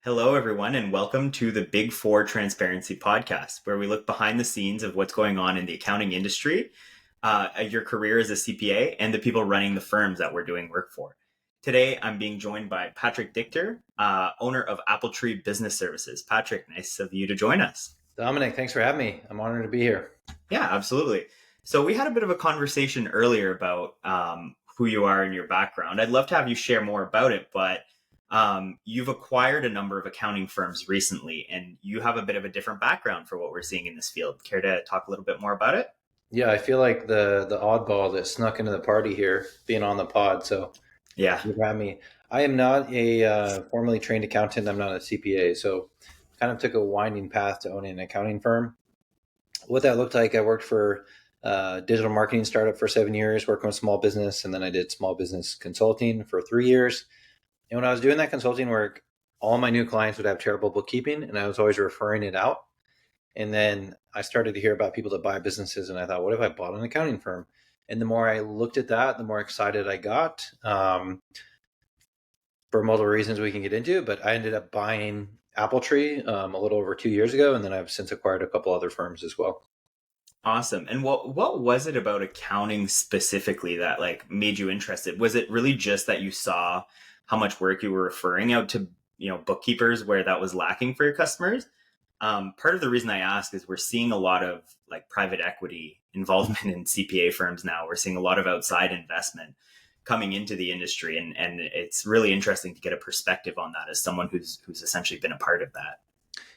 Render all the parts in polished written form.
Hello, everyone, and welcome to the Big Four Transparency Podcast, where we look behind the scenes of what's going on in the accounting industry, your career as a CPA, and the people running the firms that we're doing work for. Today, I'm being joined by Patrick Dichter, owner of Appletree Business Services. Patrick, nice of you to join us. Dominic, thanks for having me. I'm honored to be here. Yeah, absolutely. So we had a bit of a conversation earlier about who you are and your background. I'd love to have you share more about it, but you've acquired a number of accounting firms recently, and you have a bit of a different background for what we're seeing in this field. Care to talk a little bit more about it? Yeah, I feel like the oddball that snuck into the party here, being on the pod. So Yeah. you have me. I am not a formally trained accountant. I'm not a CPA. So kind of took a winding path to owning an accounting firm. What that looked like, I worked for a digital marketing startup for 7 years, working with small business, and then I did small business consulting for 3 years. And when I was doing that consulting work, all my new clients would have terrible bookkeeping, and I was always referring it out. And then I started to hear about people that buy businesses, and I thought, what if I bought an accounting firm? And the more I looked at that, the more excited I got, for multiple reasons we can get into. But I ended up buying Appletree a little over 2 years ago, and then I've since acquired a couple other firms as well. Awesome. And what was it about accounting specifically that made you interested? Was it really just that you saw how much work you were referring out to, bookkeepers where that was lacking for your customers? Part of the reason I ask is we're seeing a lot of private equity involvement in CPA firms now. We're seeing a lot of outside investment coming into the industry, and it's really interesting to get a perspective on that as someone who's essentially been a part of that.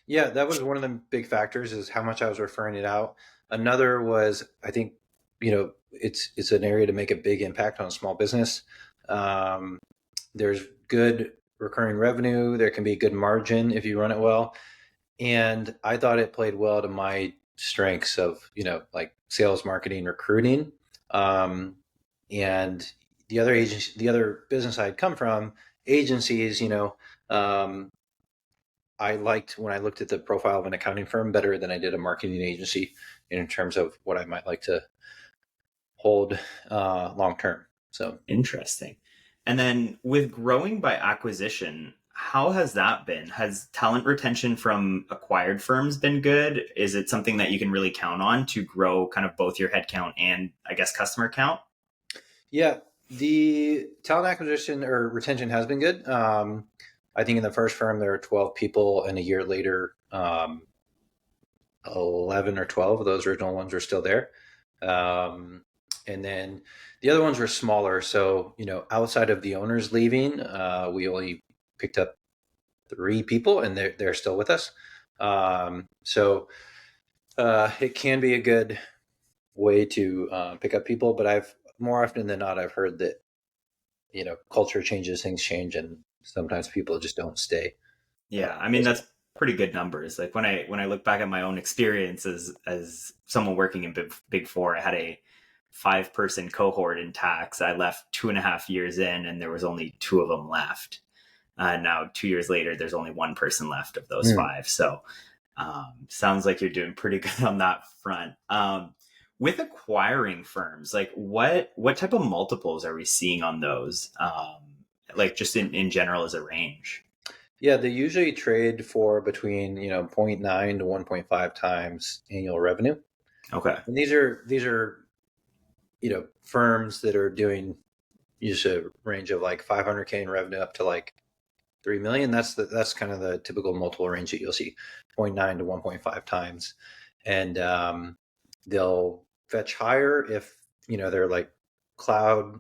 Yeah, that was one of the big factors, is how much I was referring it out. Another was, I think, it's an area to make a big impact on a small business. There's good recurring revenue. There can be good margin if you run it well. And I thought it played well to my strengths of, sales, marketing, recruiting. And the other business I'd come from, agencies, I liked when I looked at the profile of an accounting firm better than I did a marketing agency in terms of what I might like to hold long term. So Interesting. And then with growing by acquisition, how has that been? Has talent retention from acquired firms been good? Is it something that you can really count on to grow kind of both your headcount and, I guess, customer count? yeah, the talent acquisition or retention has been good. I think in the first firm there were 12 people, and a year later, 11 or 12 of those original ones are still there. And then the other ones were smaller. So, outside of the owners leaving, we only picked up 3 people, and they're still with us. So it can be a good way to pick up people, but more often than not, I've heard that, culture changes, things change, and sometimes people just don't stay. Yeah, I mean that's pretty good numbers. Like when I look back at my own experience as someone working in Big Four, I had a 5-person cohort in tax. I left 2.5 years in, and there was only 2 of them left. Now 2 years later, there's only 1 person left of those 5. So sounds like you're doing pretty good on that front. With acquiring firms, what type of multiples are we seeing on those? Just in general as a range. Yeah, they usually trade for between 0.9 to 1.5 times annual revenue. Okay. And these are firms that are doing usually a range of 500K in revenue up to 3 million. That's kind of the typical multiple range that you'll see, 0.9 to 1.5 times. And they'll fetch higher if they're cloud,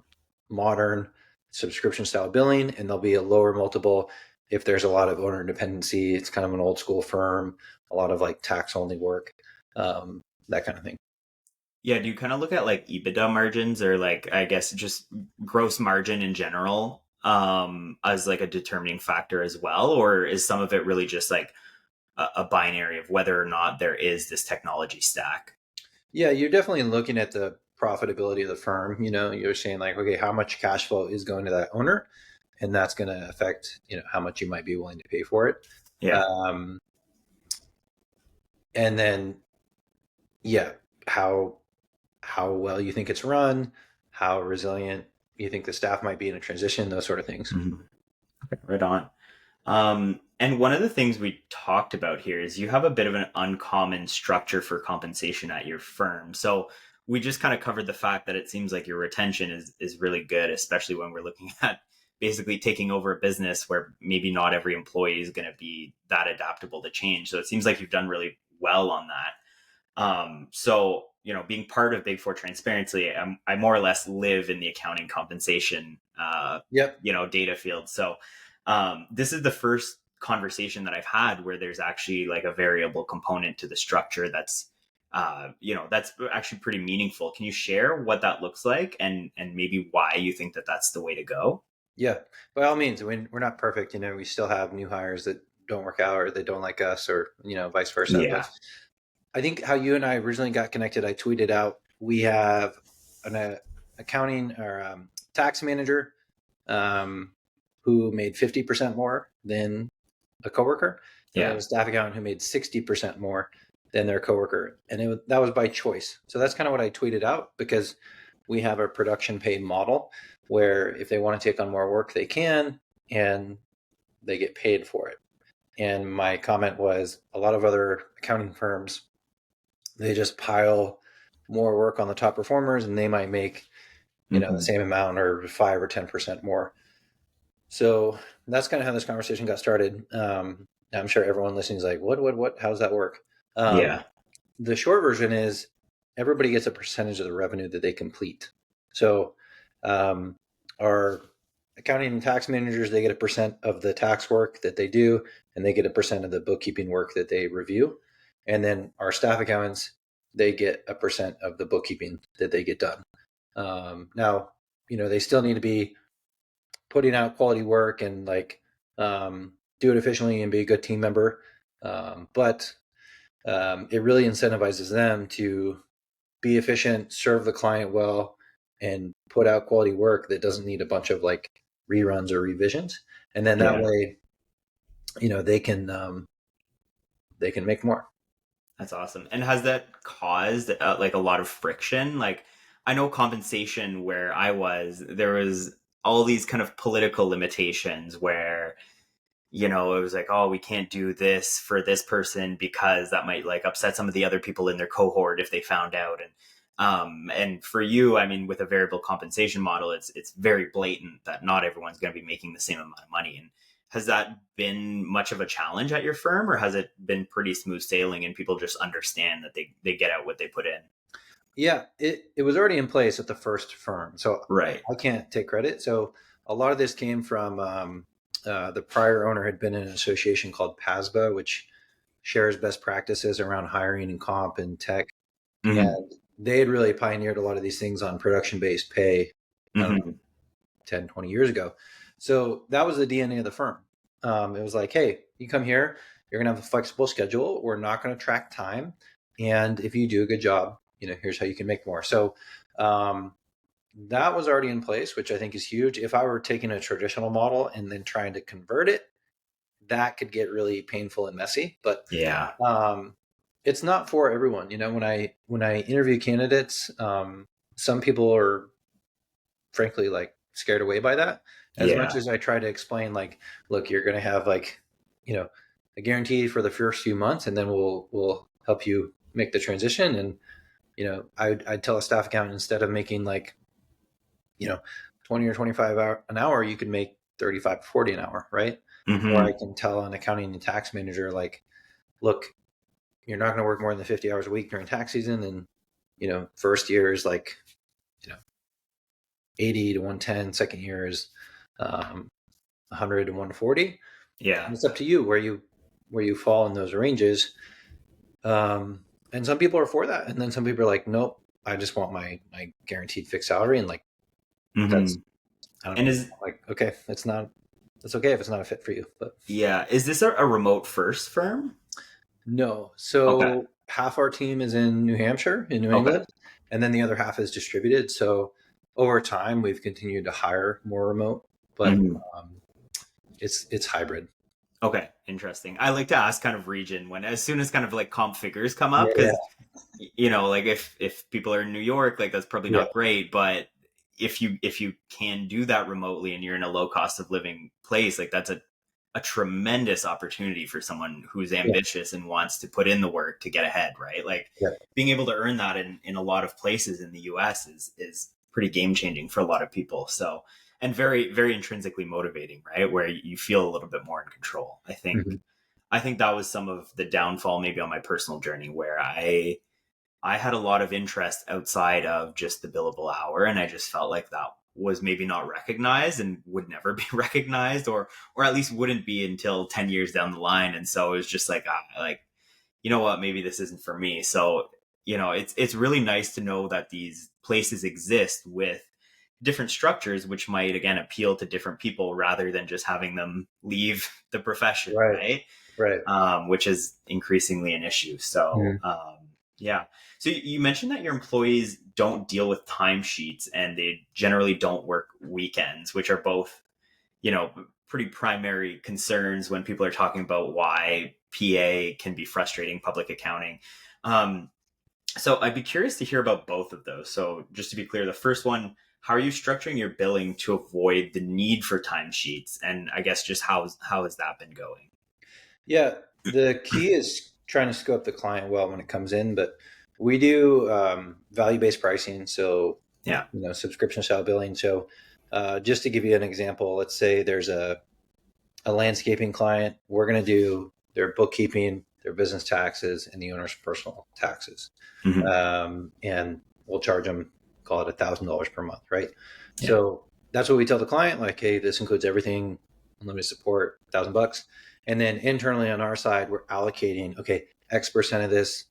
modern, subscription style billing, and there'll be a lower multiple if there's a lot of owner dependency. It's kind of an old school firm, a lot of tax only work, that kind of thing. Yeah, do you kind of look at EBITDA margins, or I guess just gross margin in general as a determining factor as well? Or is some of it really just a binary of whether or not there is this technology stack? Yeah, you're definitely looking at the profitability of the firm. You're saying okay, how much cash flow is going to that owner, and that's going to affect how much you might be willing to pay for it. Yeah. And then how well you think it's run, how resilient you think the staff might be in a transition, those sort of things. Mm-hmm. Okay, right on. And one of the things we talked about here is you have a bit of an uncommon structure for compensation at your firm. So we just kind of covered the fact that it seems like your retention is really good, especially when we're looking at basically taking over a business where maybe not every employee is going to be that adaptable to change. So it seems like you've done really well on that. So, being part of Big Four Transparency, I more or less live in the accounting compensation, Yep. data field. So, this is the first conversation that I've had where there's actually like a variable component to the structure that's actually pretty meaningful. Can you share what that looks like and maybe why you think that that's the way to go? Yeah. By all means, we're not perfect. We still have new hires that don't work out or they don't like us or, vice versa. But Yeah. I think how you and I originally got connected, I tweeted out, we have an accounting or tax manager who made 50% more than a coworker. And Yeah. then a staff accountant who made 60% more than their coworker. And that was by choice. So that's kind of what I tweeted out, because we have a production pay model where if they want to take on more work, they can, and they get paid for it. And my comment was, a lot of other accounting firms, they just pile more work on the top performers and they might make, the same amount or 5 or 10% more. So that's kind of how this conversation got started. I'm sure everyone listening is like, what, how does that work? Yeah. The short version is everybody gets a percentage of the revenue that they complete. So our accounting and tax managers, they get a percent of the tax work that they do, and they get a percent of the bookkeeping work that they review. And then our staff accountants, they get a percent of the bookkeeping that they get done. Now, they still need to be putting out quality work and do it efficiently and be a good team member. But it really incentivizes them to be efficient, serve the client well, and put out quality work that doesn't need a bunch of reruns or revisions. And then that Yeah. way, they can make more. That's awesome. And has that caused like a lot of friction? Like, I know compensation where I was, there was all these kind of political limitations where, it was like, oh, we can't do this for this person because that might like upset some of the other people in their cohort if they found out. And for you, I mean, with a variable compensation model, it's very blatant that not everyone's going to be making the same amount of money. And has that been much of a challenge at your firm, or has it been pretty smooth sailing and people just understand that they get out what they put in? Yeah, it was already in place at the first firm, so Right. I can't take credit. So a lot of this came from the prior owner had been in an association called PASBA, which shares best practices around hiring and comp and tech. Mm-hmm. And they had really pioneered a lot of these things on production-based pay, I don't Mm-hmm. know, 10, 20 years ago. So that was the DNA of the firm. It was like, hey, you come here, you're going to have a flexible schedule. We're not going to track time. And if you do a good job, here's how you can make more. So that was already in place, which I think is huge. If I were taking a traditional model and then trying to convert it, that could get really painful and messy. But Yeah. it's not for everyone. When I interview candidates, some people are frankly scared away by that. As much Yeah. as I try to explain, look, you're going to have a guarantee for the first few months, and then we'll help you make the transition. And I'd tell a staff accountant, instead of making 20 or 25 an hour, you could make 35 or 40 an hour, right? Or I Mm-hmm. can tell an accounting and tax manager, look, you're not going to work more than 50 hours a week during tax season. And, first year is 80 to 110, second year is 100 to 140. Yeah. And it's up to you where you fall in those ranges. And some people are for that. And then some people are like, nope, I just want my guaranteed fixed salary. And Mm-hmm. that's, I don't And know, is okay, it's okay if it's not a fit for you, but yeah, is this a remote first firm? no. Okay. So half our team is in New Hampshire, in New Okay. England, and then the other half is distributed. So over time, we've continued to hire more remote, but Mm-hmm. it's hybrid. Okay, interesting. I like to ask kind of region when as soon as kind of like comp figures come up, Yeah, because like if people are in New York, like that's probably yeah, not great, but if you can do that remotely and you're in a low cost of living place, like that's a a tremendous opportunity for someone who's Yeah. ambitious and wants to put in the work to get ahead, right? Like Yeah. being able to earn that in a lot of places in the US is pretty game changing for a lot of people. So, and very, very intrinsically motivating, right? Where you feel a little bit more in control. Mhm. I think that was some of the downfall maybe on my personal journey where I had a lot of interest outside of just the billable hour, and I just felt like that was maybe not recognized and would never be recognized, or at least wouldn't be until 10 years down the line. And so it was just like, like, you know what, maybe this isn't for me. So, it's really nice to know that these places exist with different structures, which might again appeal to different people rather than just having them leave the profession, Right. right? Right. Which is increasingly an issue. So, Mhm. yeah. So you mentioned that your employees don't deal with timesheets and they generally don't work weekends, which are both, pretty primary concerns when people are talking about why PA can be frustrating public accounting. Um, so I'd be curious to hear about both of those. So just to be clear, the first one, how are you structuring your billing to avoid the need for timesheets? And I guess just how has that been going? Yeah, the key is trying to scope the client well when it comes in, but we do value-based pricing, so Yeah. subscription style billing. So just to give you an example, let's say there's a landscaping client. We're going to do their bookkeeping, their business taxes, and the owner's personal taxes, Hmm. and we'll charge them, call it $1,000 per month, right? Yeah. So that's what we tell the client, like, hey, this includes everything, unlimited support, $1,000. And then internally on our side, we're allocating, okay, X percent of this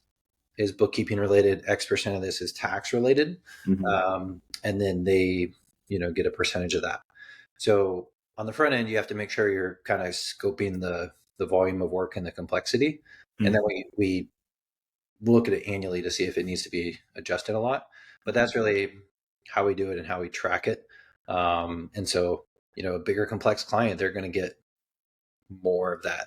is bookkeeping related, X percent of this is tax related. Hmm. And then they, get a percentage of that. So on the front end, you have to make sure you're kind of scoping the volume of work and the complexity. And then we look at it annually to see if it needs to be adjusted a lot. But that's really how we do it and how we track it. And so, a bigger complex client, they're going to get more of that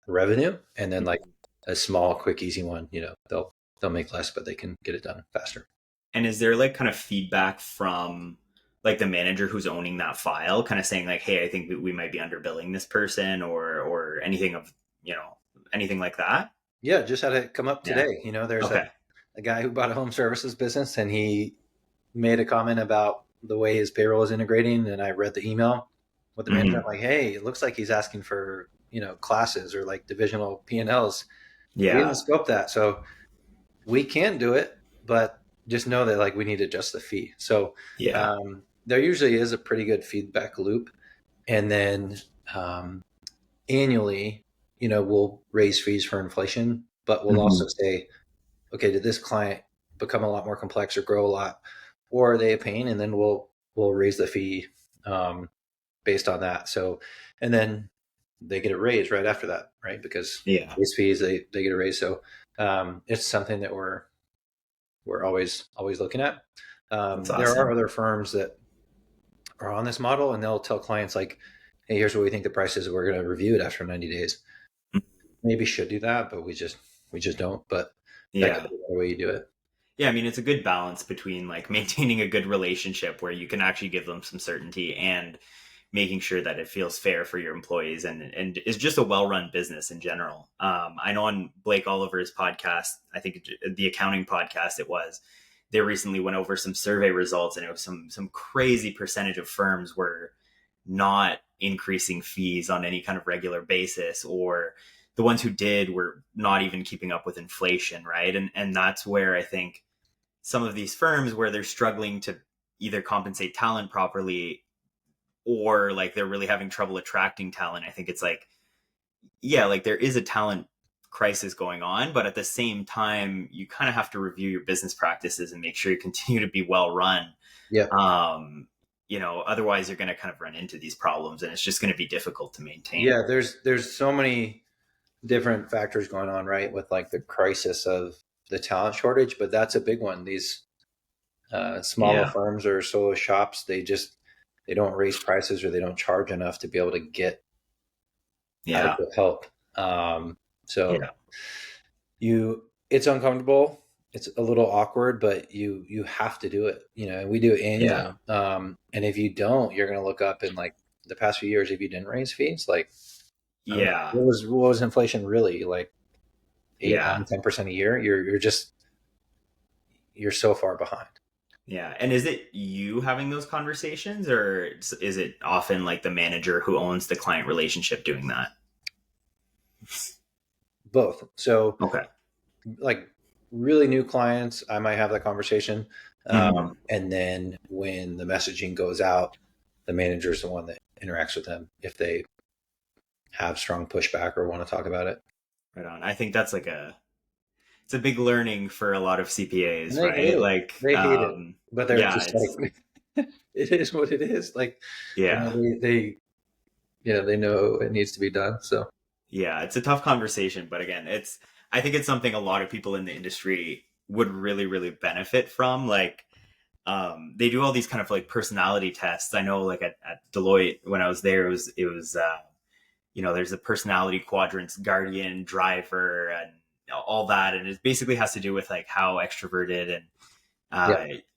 revenue, and then like a small, quick, easy one, they'll make less, but they can get it done faster. And is there like kind of feedback from like the manager who's owning that file, kind of saying like, "Hey, I think we might be underbilling this person," or anything of anything like that? Yeah, just had it come up Yeah. today. There's Okay. a guy who bought a home services business, and he made a comment about the way his payroll is integrating. And I read the email with the manager. I'm Hmm. like, hey, it looks like he's asking for, classes or like divisional P&Ls. We didn't Yeah. scope that. So we can do it, but just know that like we need to adjust the fee. So Yeah. there usually is a pretty good feedback loop. And then um, annually, we'll raise fees for inflation, but we'll also Hmm. say, okay, did this client become a lot more complex or grow a lot, or are they a pain? And then we'll raise the fee um, based on that. So, and then they get a raise right after that, right? Because Yeah. these fees they get a raise. So it's something that we're always looking at. That's There are awesome. other firms that are on this model, and they'll tell clients like, "Hey, here's what we think the price is. We're going to review it after 90 days." Maybe should do that, but we just don't. But that could Yeah. be the way you do it. Yeah, I mean, it's a good balance between like maintaining a good relationship where you can actually give them some certainty and making sure that it feels fair for your employees and is just a well-run business in general. I know on Blake Oliver's podcast, I think the accounting podcast it was, they recently went over some survey results and it was some crazy percentage of firms were not increasing fees on any kind of regular basis, or the ones who did were not even keeping up with inflation, right? And that's where I think some of these firms where they're struggling to either compensate talent properly or like they're really having trouble attracting talent. I think it's like, yeah, like there is a talent crisis going on, but at the same time, you kind of have to review your business practices and make sure you continue to be well run. Yeah, Um, otherwise you're going to kind of run into these problems and it's just going to be difficult to maintain. yeah. There's so many different factors going on, right? With like the crisis of the talent shortage, but that's a big one. These smaller Yeah. firms or solo shops, they don't raise prices or they don't charge enough to be able to get Yeah. adequate help. Um, so Yeah. it's uncomfortable. It's a little awkward, but you have to do it. And we do it Yeah. annually. And if you don't, you're going to look up in like the past few years. If you didn't raise fees, like I mean, Yeah. what was inflation really like? 8, Yeah. 9, 10% a year? You're so far behind. Yeah. And is it you having those conversations, or is it often like the manager who owns the client relationship doing that? Both. So Okay. like really new clients, I might have that conversation. Mhm. And then when the messaging goes out, the manager is the one that interacts with them if they have strong pushback or want to talk about it. Right on. I think that's it's a big learning for a lot of And CPAs, they hate right? it. Like, They hate it. But they're yeah, just it's, like, it is what it is. Like, yeah, they know it needs to be done. So yeah, it's a tough conversation. But again, I think it's something a lot of people in the industry would really, really benefit from. Like, they do all these kind of like personality tests. I know like at Deloitte, when I was there, there's a personality quadrants, guardian, driver, and all that. And it basically has to do with like how extroverted and,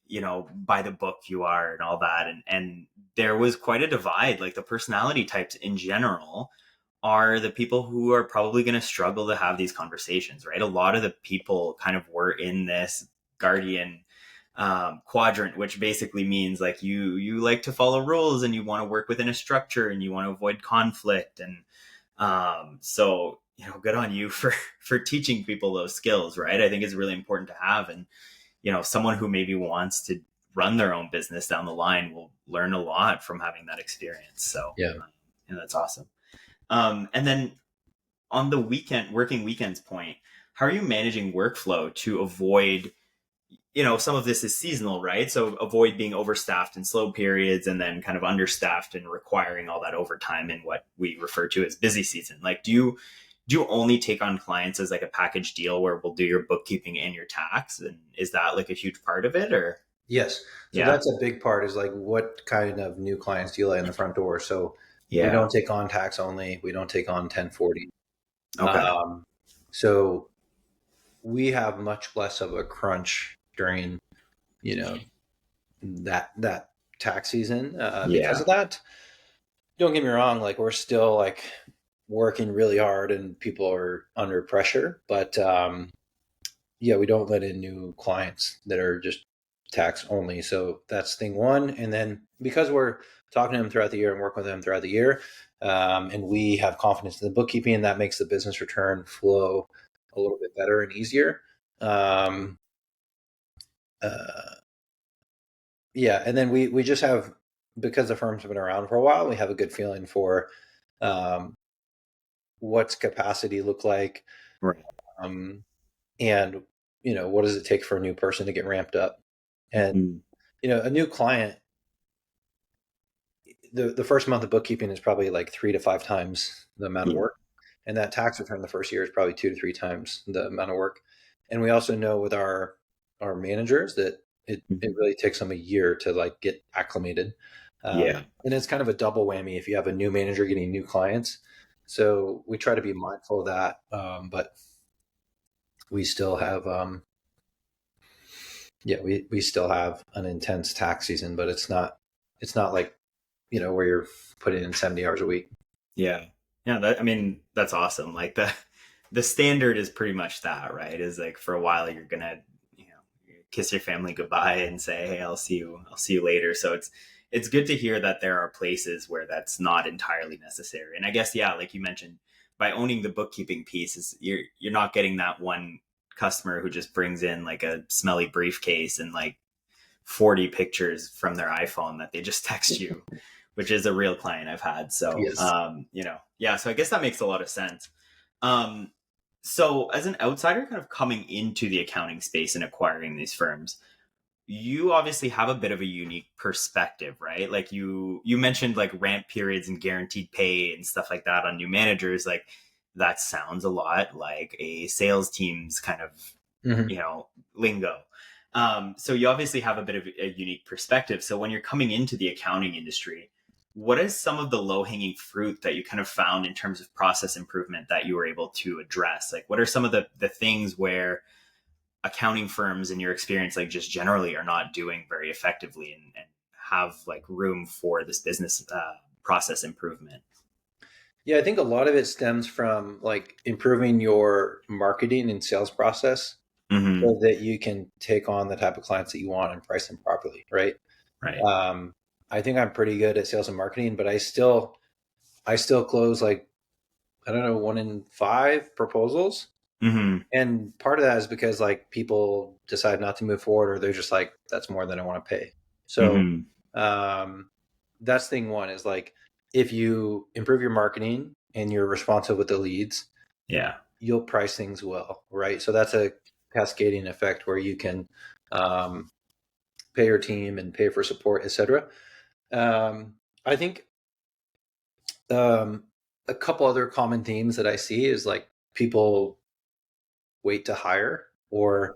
yeah, uh, by the book you are and all that. And there was quite a divide. Like the personality types in general are the people who are probably going to struggle to have these conversations, right? A lot of the people kind of were in this guardian quadrant, which basically means like you like to follow rules and you want to work within a structure and you want to avoid conflict. And so good on you for teaching people those skills, right? I think it's really important to have. And someone who maybe wants to run their own business down the line will learn a lot from having that experience. So yeah. and that's awesome. And then on the working weekends point, how are you managing workflow to avoid, some of this is seasonal, right? So avoid being overstaffed in slow periods and then kind of understaffed and requiring all that overtime in what we refer to as busy season. Like, do you only take on clients as like a package deal where we'll do your bookkeeping and your tax? And is that like a huge part of it, or? Yes. So Yeah. that's a big part is like what kind of new clients do you let in the front door? So we Yeah. don't take on tax only. We don't take on 1040. Okay. Um, so we have much less of a crunch during, you know, that tax season because Yeah. of that. Don't get me wrong, like we're still like working really hard and people are under pressure, but yeah, we don't let in new clients that are just tax only. So that's thing one. And then because we're talking to them throughout the year and working with them throughout the year, and we have confidence in the bookkeeping, that makes the business return flow a little bit better and easier. Um, uh, yeah, and then we just have, because the firms have been around for a while, we have a good feeling for um, what's capacity look like, Right. um, and what does it take for a new person to get ramped up. And Mm. a new client, the first month of bookkeeping is probably like 3 to 5 times the amount of Yeah. work, and that tax return the first year is probably 2 to 3 times the amount of work. And we also know with our managers that it Mhm. really takes them a year to like get acclimated, Yeah. and it's kind of a double whammy if you have a new manager getting new clients. So we try to be mindful of that, but we still have yeah, we still have an intense tax season, but it's not like where you're putting in 70 hours a week. Yeah. Yeah. That's awesome. Like the standard is pretty much that, right? Is like for a while you're gonna, kiss your family goodbye and say, hey, I'll see you later. So it's good to hear that there are places where that's not entirely necessary. And I guess, yeah, like you mentioned, by owning the bookkeeping piece is you're not getting that one customer who just brings in like a smelly briefcase and like 40 pictures from their iPhone that they just text you, which is a real client I've had. So, Yes. yeah, so I guess that makes a lot of sense. Um, so as an outsider kind of coming into the accounting space and acquiring these firms, you obviously have a bit of a unique perspective, right? Like you mentioned like ramp periods and guaranteed pay and stuff like that on new managers. Like that sounds a lot like a sales team's kind of Hmm. lingo. So you obviously have a bit of a unique perspective. So when you're coming into the accounting industry, what is some of the low hanging fruit that you kind of found in terms of process improvement that you were able to address? Like what are some of the things where accounting firms in your experience, like just generally are not doing very effectively and have like room for this business process improvement? Yeah, I think a lot of it stems from like improving your marketing and sales process Hmm. so that you can take on the type of clients that you want and price them properly, right? Right. Um, I think I'm pretty good at sales and marketing, but I still close like, I don't know, 1 in 5 proposals. Hmm. And part of that is because like people decide not to move forward, or they're just like, that's more than I want to pay. So Hmm. um, that's thing one is like, if you improve your marketing and you're responsive with the leads, Yeah. you'll price things well, right? So that's a cascading effect where you can um, pay your team and pay for support, etc. I think um, a couple other common themes that I see is like people wait to hire, or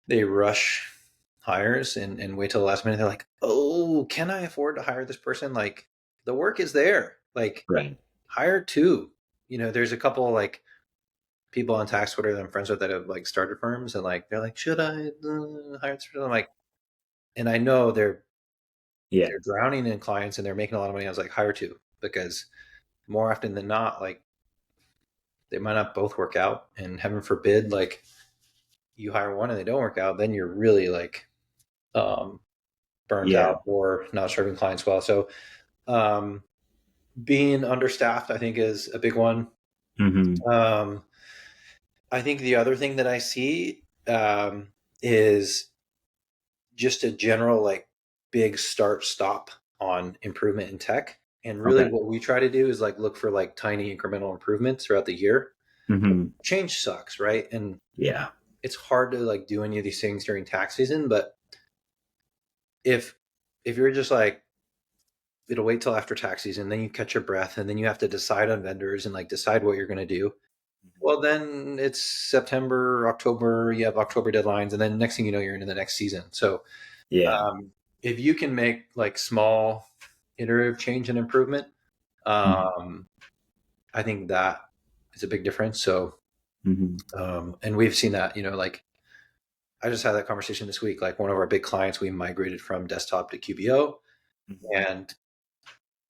they rush hires and wait till the last minute. They're like, oh, can I afford to hire this person? Like the work is there. Like Right. hire two. There's a couple like people on tax Twitter that I'm friends with that have like started firms, and like they're like, should I hire this person? I'm like, and I know they're Yeah. they're drowning in clients and they're making a lot of money. I was like, hire two, because more often than not, like they might not both work out, and heaven forbid, like you hire one and they don't work out, then you're really like um, burnt Yeah. out or not serving clients well. So um, being understaffed, I think, is a big one. Hmm. Um, I think the other thing that I see is just a general like big start stop on improvement in tech. And really Okay. what we try to do is like look for like tiny incremental improvements throughout the year. Hmm. Change sucks, right? And Yeah. it's hard to like do any of these things during tax season, but if you're just like, it'll wait till after tax season, then you catch your breath, and then you have to decide on vendors and like decide what you're going to do. Well, then it's September, October, you have October deadlines, and then next thing you know, you're into the next season. So Yeah. um, if you can make like small iterative change and improvement, um, I think that is a big difference. So Hmm. and we've seen that, like I just had that conversation this week. Like one of our big clients, we migrated from desktop to QBO, Hmm. and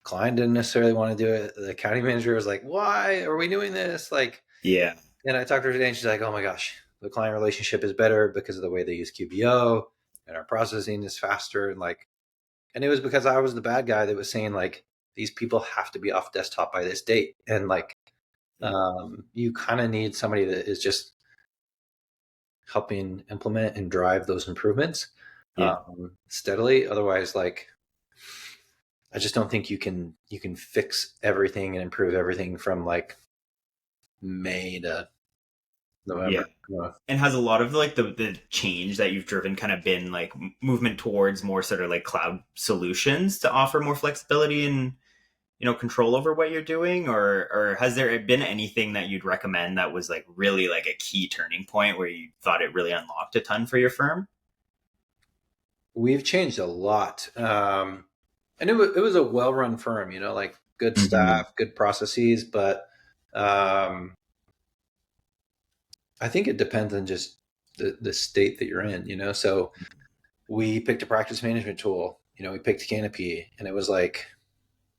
client didn't necessarily want to do it. The accounting manager was like, "Why are we doing this?" Like, Yeah. and I talked to her today, and she's like, "Oh my gosh, the client relationship is better because of the way they use QBO, and our processing is faster." And it was because I was the bad guy that was saying like, these people have to be off desktop by this date, and like, Yeah. you kind of need somebody that is just helping implement and drive those improvements Yeah. steadily. Otherwise, like, I just don't think you can fix everything and improve everything from like May to Yeah. November. And has a lot of like the change that you've driven kind of been like movement towards more sort of like cloud solutions to offer more flexibility and control over what you're doing, or has there been anything that you'd recommend that was like really like a key turning point where you thought it really unlocked a ton for your firm? We've changed a lot, and it was a well run firm. Like good Hmm. staff, good processes, but um, I think it depends on just the state that you're in. So we picked a practice management tool. We picked Canopy, and it was like,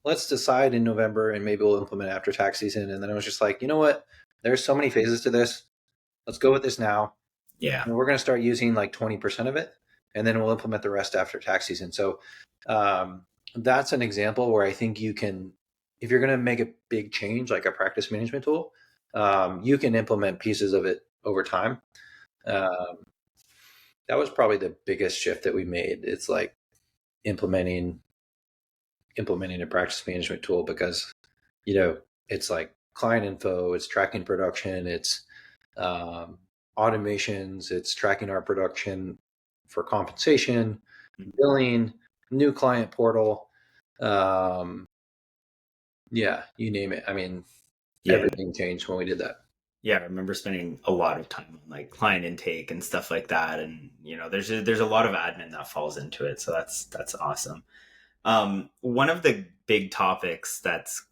let's decide in November, and maybe we'll implement after tax season. And then I was just like, you know what? There's so many phases to this. Let's go with this now. Yeah. And we're going to start using like 20% of it, and then we'll implement the rest after tax season. So um, that's an example where I think you can, if you're going to make a big change like a practice management tool, you can implement pieces of it over time. Um, that was probably the biggest shift that we made. It's like implementing a practice management tool, because it's like client info, it's tracking production, it's um, automations, it's tracking our production for compensation, billing, new client portal. Um, yeah, you name it. I mean, Yeah. everything changed when we did that. Yeah, I remember spending a lot of time on like client intake and stuff like that, and there's a lot of admin that falls into it, so that's awesome. One of the big topics that's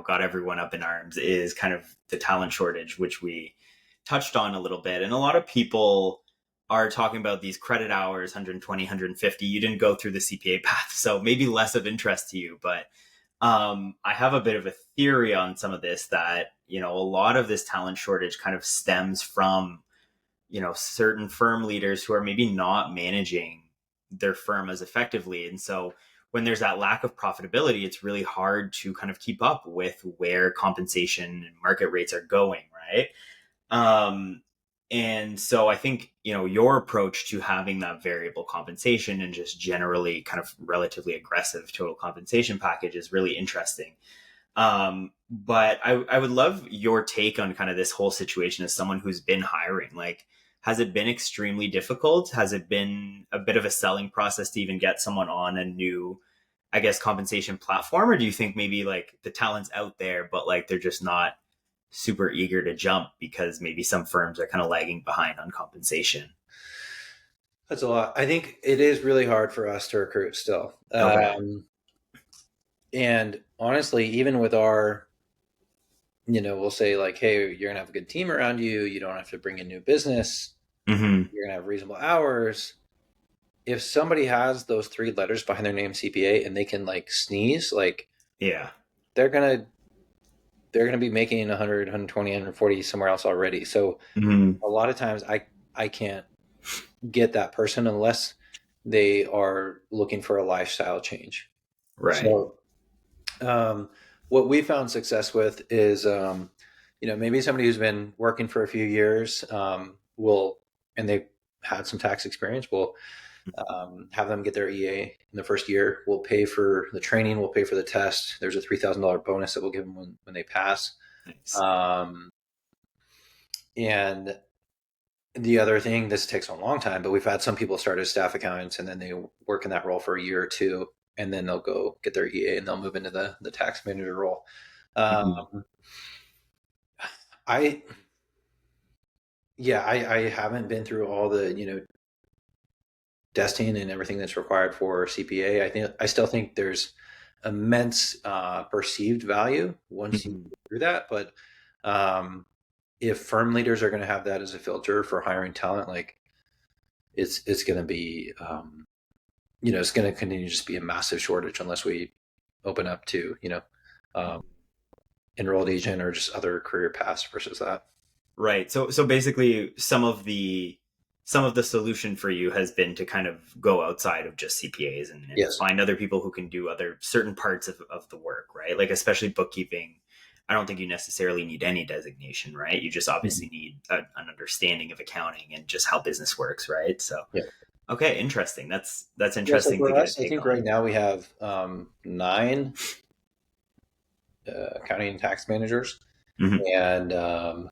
got everyone up in arms is kind of the talent shortage, which we touched on a little bit, and a lot of people are talking about these credit hours, 120, 150. You didn't go through the CPA path, so maybe less of interest to you, but I have a bit of a theory on some of this that, a lot of this talent shortage kind of stems from, certain firm leaders who are maybe not managing their firm as effectively. And so when there's that lack of profitability, it's really hard to kind of keep up with where compensation and market rates are going, right? And so I think, your approach to having that variable compensation and just generally kind of relatively aggressive total compensation package is really interesting. But I would love your take on kind of this whole situation as someone who's been hiring. Like, has it been extremely difficult? Has it been a bit of a selling process to even get someone on a new, I guess, compensation platform? Or do you think maybe like the talent's out there, but like they're just not super eager to jump because maybe some firms are kind of lagging behind on compensation? That's a lot. I think it is really hard for us to recruit still. Okay. And honestly, even with our, we'll say like, hey, you're going to have a good team around you. You don't have to bring in new business. Mm-hmm. You're going to have reasonable hours. If somebody has those 3 letters behind their name CPA and they can like sneeze, like Yeah. they're going to be making 100, 120, 140 somewhere else already. So Mm-hmm. a lot of times I can't get that person unless they are looking for a lifestyle change. Right. So what we found success with is, maybe somebody who's been working for a few years will, and they've had some tax experience, will have them get their EA in the first year. We'll pay for the training. We'll pay for the test. There's a $3,000 bonus that we'll give them when they pass. Nice. And the other thing, this takes a long time, but we've had some people start as staff accountants and then they work in that role for a year or two, and then they'll go get their EA and they'll move into the tax manager role. Mm-hmm. I I haven't been through all the testing and everything that's required for CPA. I still think there's immense perceived value once you Mm-hmm. go through that, but if firm leaders are going to have that as a filter for hiring talent, like it's going to be it's going to continue to just be a massive shortage unless we open up to um, enrolled agent or just other career paths versus that. Right. So basically some of the solution for you has been to kind of go outside of just CPAs and Yes. find other people who can do other certain parts of the work, right? Like especially bookkeeping. I don't think you necessarily need any designation, right? You just obviously need an understanding of accounting and just how business works, right? So, Yeah. okay, interesting. That's Yeah. So interesting to for get a us, I take think on. right now we have 9 accounting and tax managers, Hmm. and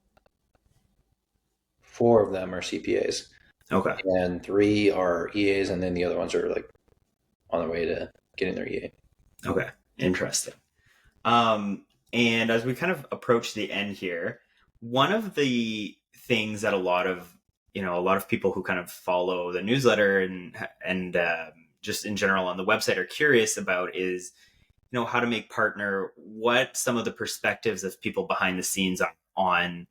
4 of them are CPAs, Okay. and 3 are EAs, and then the other ones are like on their way to getting their EA. Okay. Interesting. And as we kind of approach the end here, one of the things that a lot of people who kind of follow the newsletter and just in general on the website are curious about is, how to make partner, what some of the perspectives of people behind the scenes are on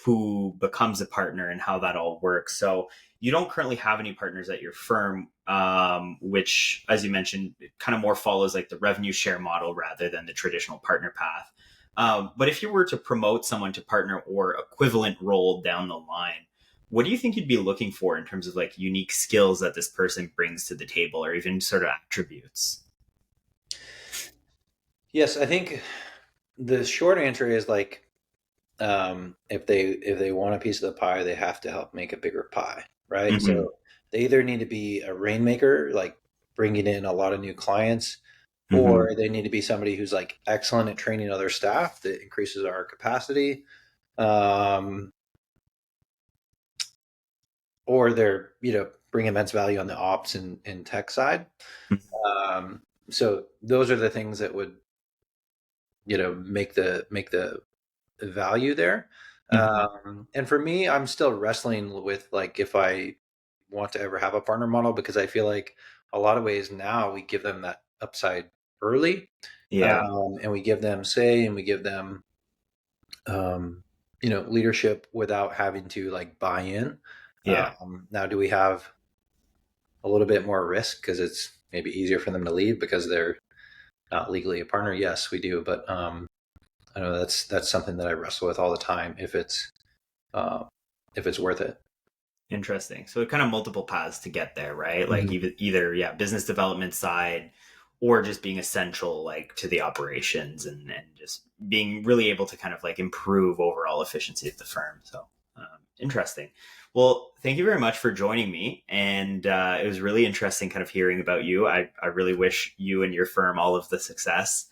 who becomes a partner and how that all works. So you don't currently have any partners at your firm, which, as you mentioned, kind of more follows like the revenue share model rather than the traditional partner path. But if you were to promote someone to partner or equivalent role down the line, what do you think you'd be looking for in terms of like unique skills that this person brings to the table or even sort of attributes? Yes, I think the short answer is like if they want a piece of the pie, they have to help make a bigger pie, right? Mm-hmm. So they either need to be a rainmaker, like bringing in a lot of new clients, Mm-hmm. or they need to be somebody who's like excellent at training other staff that increases our capacity, um, or they're bring immense value on the ops and tech side. So those are the things that would make the value there. Mm-hmm. And for me, I'm still wrestling with like if I want to ever have a partner model, because I feel like a lot of ways now we give them that upside early, Yeah. and we give them say, and we give them um, leadership without having to like buy in. Yeah. Now, do we have a little bit more risk because it's maybe easier for them to leave because they're not legally a partner? Yes, we do, but I know that's something that I wrestle with all the time. Uh, if it's worth it. Interesting. So it kind of multiple paths to get there, right? Like Mhm. either yeah, business development side or just being essential like to the operations and just being really able to kind of like improve overall efficiency of the firm. So interesting. Well, thank you very much for joining me. And it was really interesting kind of hearing about you. I really wish you and your firm all of the success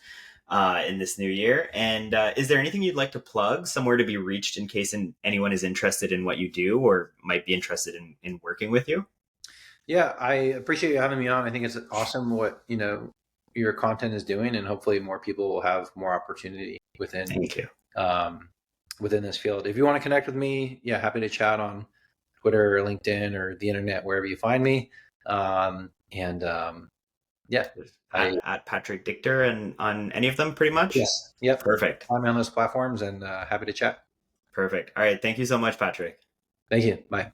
in this new year. And is there anything you'd like to plug, somewhere to be reached in case anyone is interested in what you do or might be interested in working with you? Yeah, I appreciate you having me on. I think it's awesome what your content is doing, and hopefully more people will have more opportunity Thank you. um, within this field. If you want to connect with me, yeah, happy to chat on Twitter or LinkedIn or the internet, wherever you find me. And yeah, I At Patrick Dichter and on any of them pretty much? yes, yep, Perfect. find me on those platforms, and happy to chat. Perfect. All right. Thank you so much, Patrick. Thank you. Bye.